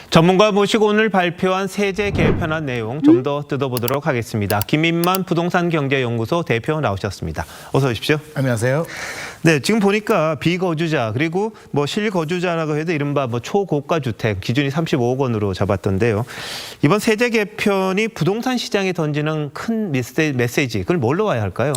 전문가 모시고 오늘 발표한 세제 개편안 내용 좀 더 뜯어보도록 하겠습니다. 김인만 부동산경제연구소 대표 나오셨습니다. 어서 오십시오. 안녕하세요. 네, 지금 보니까 비거주자 그리고 실거주자라고 해도 이른바 초고가 주택 기준이 35억 원으로 잡았던데요. 이번 세제 개편이 부동산 시장에 던지는 큰 메시지 그걸 뭘로 봐야 할까요?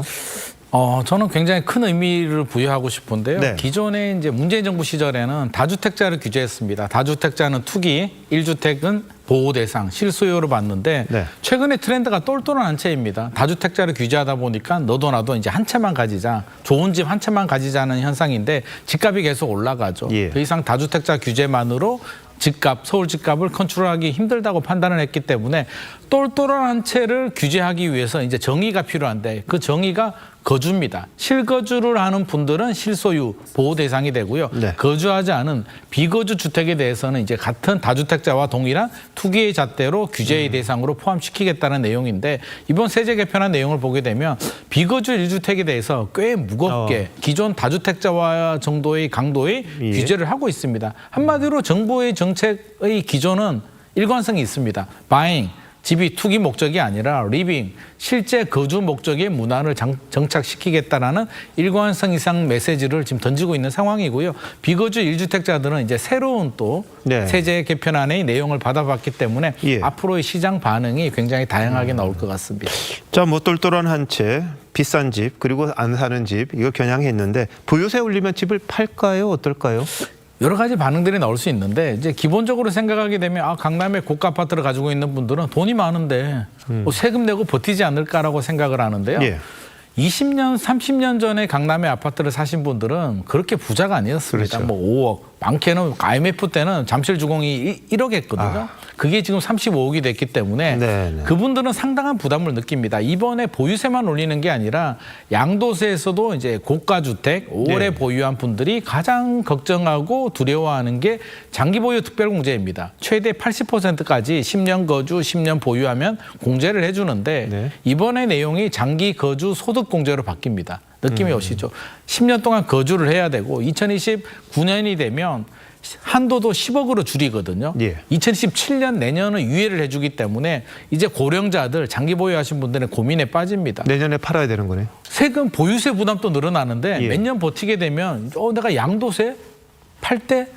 저는 굉장히 큰 의미를 부여하고 싶은데요. 네. 기존에 이제 문재인 정부 시절에는 다주택자를 규제했습니다. 다주택자는 투기, 1주택은 보호 대상, 실소유로 봤는데 네. 최근에 트렌드가 똘똘한 한 채입니다. 다주택자를 규제하다 보니까 너도 나도 이제 한 채만 가지자, 좋은 집 한 채만 가지자는 현상인데 집값이 계속 올라가죠. 예. 더 이상 다주택자 규제만으로 집값, 서울 집값을 컨트롤하기 힘들다고 판단을 했기 때문에 똘똘한 한 채를 규제하기 위해서 이제 정의가 필요한데 그 정의가 거주입니다. 실거주를 하는 분들은 실소유 보호 대상이 되고요. 네. 거주하지 않은 비거주 주택에 대해서는 이제 같은 다주택자와 동일한 투기의 잣대로 규제의 대상으로 포함시키겠다는 내용인데 이번 세제 개편안 내용을 보게 되면 비거주 1주택에 대해서 꽤 무겁게 기존 다주택자와 정도의 강도의 예. 규제를 하고 있습니다. 한마디로 정부의 정책의 기존은 일관성이 있습니다. 바잉, 집이 투기 목적이 아니라 리빙, 실제 거주 목적의 문화를 정착시키겠다라는 일관성 이상 메시지를 지금 던지고 있는 상황이고요. 비거주 1주택자들은 이제 새로운 또 네. 세제 개편안의 내용을 받아봤기 때문에 예. 앞으로의 시장 반응이 굉장히 다양하게 나올 것 같습니다. 자, 똘똘한 한 채, 비싼 집, 그리고 안 사는 집 이거 겨냥했는데 부유세 올리면 집을 팔까요? 어떨까요? 여러 가지 반응들이 나올 수 있는데 이제 기본적으로 생각하게 되면 강남에 고가 아파트를 가지고 있는 분들은 돈이 많은데 세금 내고 버티지 않을까라고 생각을 하는데요. 예. 20년, 30년 전에 강남에 아파트를 사신 분들은 그렇게 부자가 아니었습니다. 그렇죠. 5억, 많게는 IMF 때는 잠실 주공이 1억 했거든요. 그게 지금 35억이 됐기 때문에 네네. 그분들은 상당한 부담을 느낍니다. 이번에 보유세만 올리는 게 아니라 양도세에서도 이제 고가 주택 오래 네. 보유한 분들이 가장 걱정하고 두려워하는 게 장기 보유 특별 공제입니다. 최대 80%까지 10년 거주, 10년 보유하면 공제를 해주는데 네. 이번에 내용이 장기 거주 소득 공제로 바뀝니다. 느낌이 오시죠? 10년 동안 거주를 해야 되고 2029년이 되면 한도도 10억으로 줄이거든요. 예. 2017년 내년은 유예를 해주기 때문에 이제 고령자들 장기 보유하신 분들은 고민에 빠집니다. 내년에 팔아야 되는 거네요. 세금 보유세 부담도 늘어나는데 예. 몇 년 버티게 되면 내가 양도세 팔 때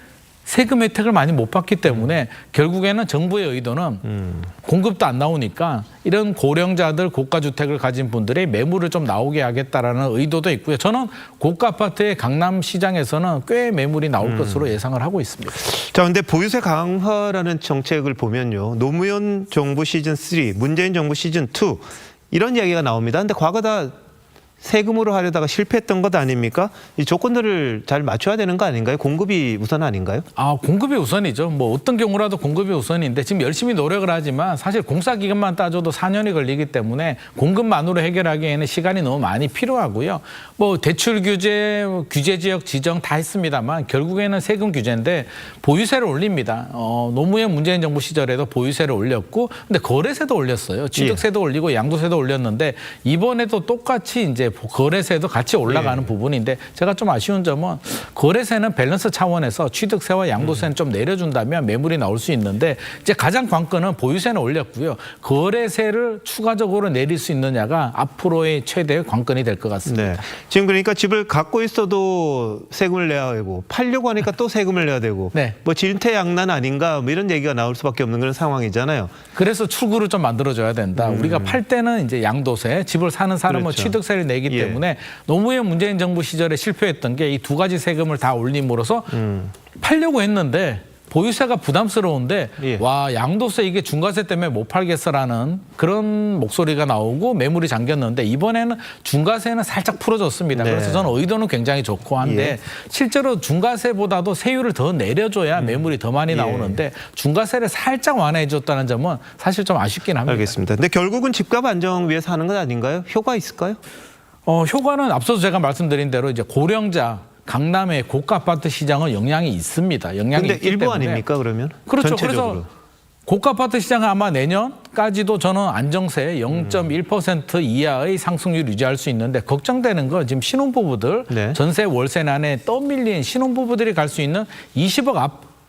세금 혜택을 많이 못 받기 때문에 결국에는 정부의 의도는 공급도 안 나오니까 이런 고령자들 고가주택을 가진 분들의 매물을 좀 나오게 하겠다라는 의도도 있고요. 저는 고가 아파트의 강남 시장에서는 꽤 매물이 나올 것으로 예상을 하고 있습니다. 자, 근데 보유세 강화라는 정책을 보면요. 노무현 정부 시즌 3, 문재인 정부 시즌 2 이런 이야기가 나옵니다. 근데 과거 다 세금으로 하려다가 실패했던 것 아닙니까? 이 조건들을 잘 맞춰야 되는 거 아닌가요? 공급이 우선 아닌가요? 공급이 우선이죠. 어떤 경우라도 공급이 우선인데 지금 열심히 노력을 하지만 사실 공사 기간만 따져도 4년이 걸리기 때문에 공급만으로 해결하기에는 시간이 너무 많이 필요하고요. 대출 규제, 규제 지역 지정 다 했습니다만 결국에는 세금 규제인데 보유세를 올립니다. 노무현 문재인 정부 시절에도 보유세를 올렸고 근데 거래세도 올렸어요. 취득세도 올리고 양도세도 올렸는데 이번에도 똑같이 이제 거래세도 같이 올라가는 부분인데 제가 좀 아쉬운 점은 거래세는 밸런스 차원에서 취득세와 양도세는 좀 내려준다면 매물이 나올 수 있는데 이제 가장 관건은 보유세는 올렸고요. 거래세를 추가적으로 내릴 수 있느냐가 앞으로의 최대의 관건이 될 것 같습니다. 네. 지금 그러니까 집을 갖고 있어도 세금을 내야 되고 팔려고 하니까 또 세금을 내야 되고 네. 진퇴양난 아닌가 이런 얘기가 나올 수밖에 없는 그런 상황이잖아요. 그래서 출구를 좀 만들어줘야 된다. 우리가 팔 때는 이제 양도세, 집을 사는 사람은 그렇죠. 취득세를 내기 예. 때문에 노무현 문재인 정부 시절에 실패했던 게 이 두 가지 세금을 다 올림으로써 팔려고 했는데 보유세가 부담스러운데 예. 양도세 이게 중과세 때문에 못 팔겠어라는 그런 목소리가 나오고 매물이 잠겼는데 이번에는 중과세는 살짝 풀어줬습니다. 네. 그래서 저는 의도는 굉장히 좋고 한데 예. 실제로 중과세보다도 세율을 더 내려줘야 매물이 더 많이 나오는데 중과세를 살짝 완화해줬다는 점은 사실 좀 아쉽긴 합니다. 알겠습니다. 근데 결국은 집값 안정 위해서 하는 것 아닌가요? 효과 있을까요? 효과는 앞서서 제가 말씀드린 대로 이제 고령자 강남의 고가 아파트 시장은 영향이 있습니다. 영향이 근데 있기 일부 때문에. 아닙니까 그러면? 그렇죠. 전체적으로. 그래서 고가 아파트 시장은 아마 내년까지도 저는 안정세 0.1% 이하의 상승률 유지할 수 있는데 걱정되는 건 지금 신혼부부들 네. 전세 월세 난에 떠밀린 신혼부부들이 갈 수 있는 20억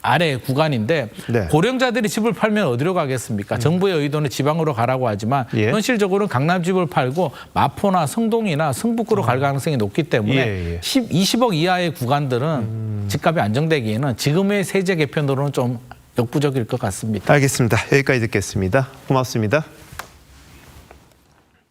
아래 구간인데 네. 고령자들이 집을 팔면 어디로 가겠습니까? 정부의 의도는 지방으로 가라고 하지만 예. 현실적으로는 강남 집을 팔고 마포나 성동이나 성북구로 갈 가능성이 높기 때문에 예, 예. 20억 이하의 구간들은 집값이 안정되기에는 지금의 세제 개편으로는 좀 역부족일 것 같습니다. 알겠습니다. 여기까지 듣겠습니다. 고맙습니다.